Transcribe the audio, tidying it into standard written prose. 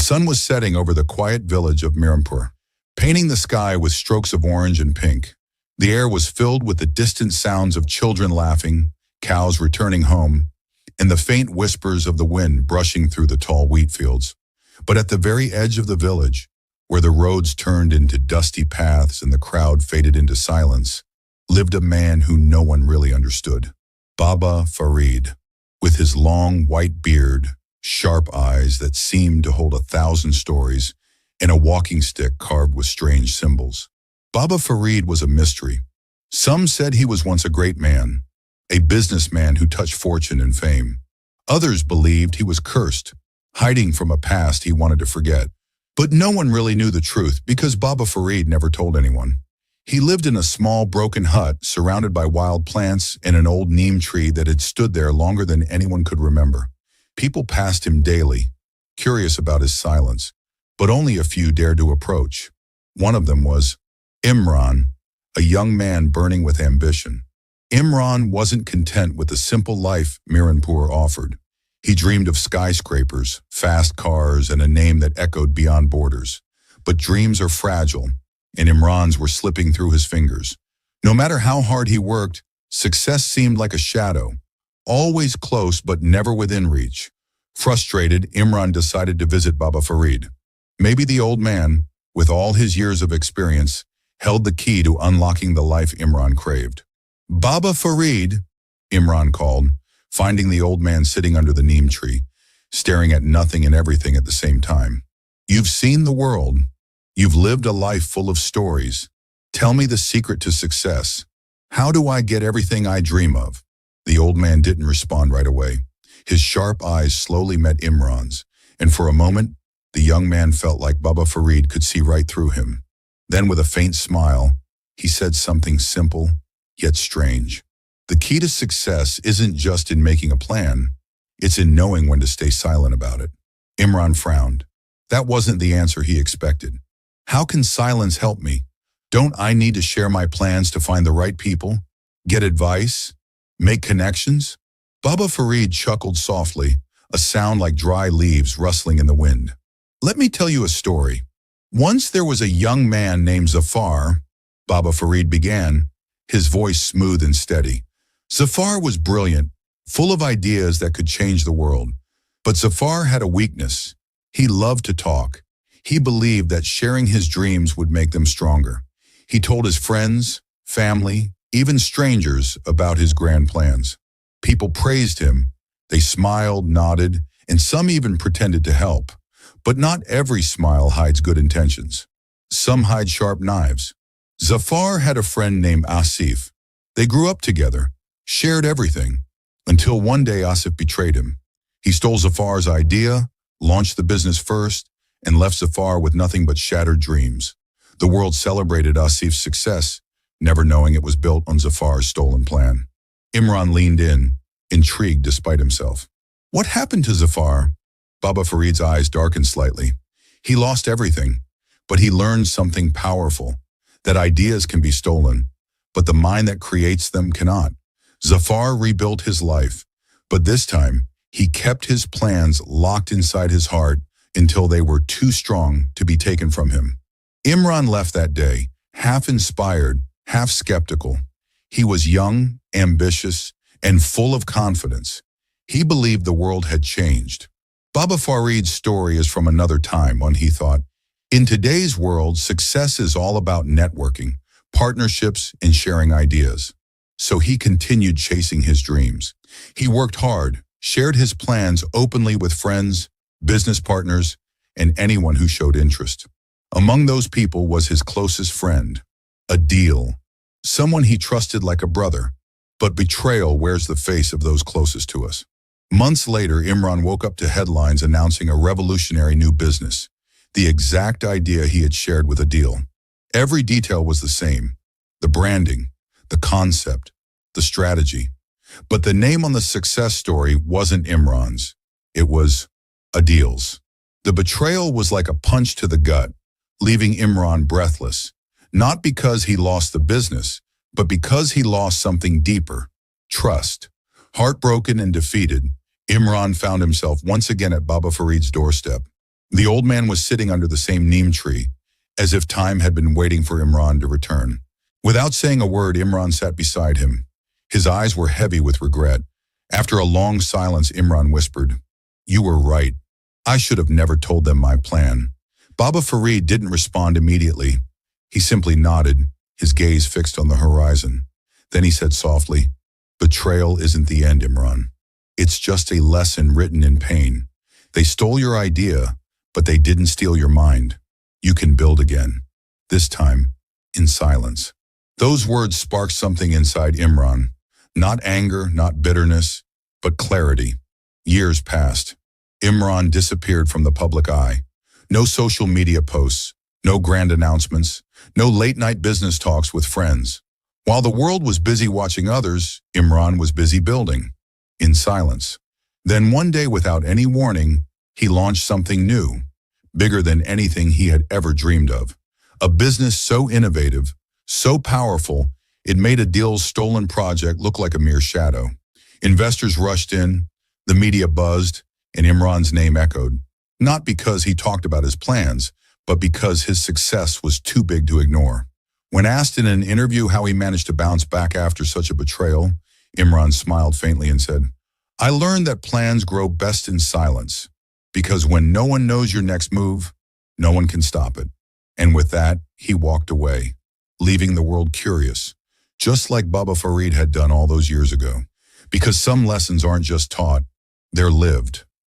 sun was setting over the quiet village of Mirampur, painting the sky with strokes of orange and pink. The air was filled with the distant sounds of children laughing, cows returning home, and the faint whispers of the wind brushing through the tall wheat fields. But at the very edge of the village, where the roads turned into dusty paths and the crowd faded into silence, lived a man who no one really understood. Baba Farid, with his long white beard, sharp eyes that seemed to hold 1,000 stories, and a walking stick carved with strange symbols. Baba Farid was a mystery. Some said he was once a great man, a businessman who touched fortune and fame. Others believed he was cursed, hiding from a past he wanted to forget. But no one really knew the truth because Baba Farid never told anyone. He lived in a small broken hut surrounded by wild plants and an old neem tree that had stood there longer than anyone could remember. People passed him daily, curious about his silence, but only a few dared to approach. One of them was Imran, a young man burning with ambition. Imran wasn't content with the simple life Mirampur offered. He dreamed of skyscrapers, fast cars, and a name that echoed beyond borders. But dreams are fragile, and Imran's were slipping through his fingers. No matter how hard he worked, success seemed like a shadow, always close but never within reach. Frustrated, Imran decided to visit Baba Farid. Maybe the old man, with all his years of experience, held the key to unlocking the life Imran craved. "Baba Farid," Imran called, finding the old man sitting under the neem tree, staring at nothing and everything at the same time. "You've seen the world. You've lived a life full of stories. Tell me the secret to success. How do I get everything I dream of?" The old man didn't respond right away. His sharp eyes slowly met Imran's, and for a moment, the young man felt like Baba Farid could see right through him. Then with a faint smile, he said something simple, yet strange. "The key to success isn't just in making a plan, it's in knowing when to stay silent about it." Imran frowned. That wasn't the answer he expected. How can silence help me? Don't I need to share my plans to find the right people, get advice, make connections? Baba Farid chuckled softly, a sound like dry leaves rustling in the wind. "Let me tell you a story. Once there was a young man named Zafar," Baba Farid began, his voice smooth and steady. Zafar was brilliant, full of ideas that could change the world. But Zafar had a weakness. He loved to talk. He believed that sharing his dreams would make them stronger. He told his friends, family, even strangers about his grand plans. People praised him. They smiled, nodded, and some even pretended to help. But not every smile hides good intentions. Some hide sharp knives. Zafar had a friend named Asif. They grew up together, shared everything, until one day Asif betrayed him. He stole Zafar's idea, launched the business first, and left Zafar with nothing but shattered dreams. The world celebrated Asif's success, never knowing it was built on Zafar's stolen plan. Imran leaned in, intrigued despite himself. "What happened to Zafar?" Baba Farid's eyes darkened slightly. "He lost everything, but he learned something powerful, that ideas can be stolen, but the mind that creates them cannot. Zafar rebuilt his life, but this time he kept his plans locked inside his heart until they were too strong to be taken from him." Imran left that day, half inspired, half skeptical. He was young, ambitious, and full of confidence. He believed the world had changed. Baba Farid's story is from another time when he thought, in today's world, success is all about networking, partnerships, and sharing ideas. So he continued chasing his dreams. He worked hard, shared his plans openly with friends, business partners, and anyone who showed interest. Among those people was his closest friend, Adil, someone he trusted like a brother. But betrayal wears the face of those closest to us. Months later, Imran woke up to headlines announcing a revolutionary new business, the exact idea he had shared with Adil. Every detail was the same: the branding, the concept, the strategy. But the name on the success story wasn't Imran's. It was Adil's. The betrayal was like a punch to the gut, leaving Imran breathless, not because he lost the business, but because he lost something deeper: trust. Heartbroken and defeated, Imran found himself once again at Baba Farid's doorstep. The old man was sitting under the same neem tree, as if time had been waiting for Imran to return. Without saying a word, Imran sat beside him. His eyes were heavy with regret. After a long silence, Imran whispered, "You were right. I should have never told them my plan." Baba Farid didn't respond immediately. He simply nodded, his gaze fixed on the horizon. Then he said softly, "Betrayal isn't the end, Imran. It's just a lesson written in pain. They stole your idea, but they didn't steal your mind. You can build again. This time, in silence." Those words sparked something inside Imran. Not anger, not bitterness, but clarity. Years passed. Imran disappeared from the public eye. No social media posts, no grand announcements, no late-night business talks with friends. While the world was busy watching others, Imran was busy building, in silence. Then one day, without any warning, he launched something new, bigger than anything he had ever dreamed of. A business so innovative, so powerful, it made Adil's stolen project look like a mere shadow. Investors rushed in, the media buzzed, and Imran's name echoed. Not because he talked about his plans, but because his success was too big to ignore. When asked in an interview how he managed to bounce back after such a betrayal, Imran smiled faintly and said, "I learned that plans grow best in silence, because when no one knows your next move, no one can stop it." And with that, he walked away, leaving the world curious, just like Baba Farid had done all those years ago. Because some lessons aren't just taught, they're lived.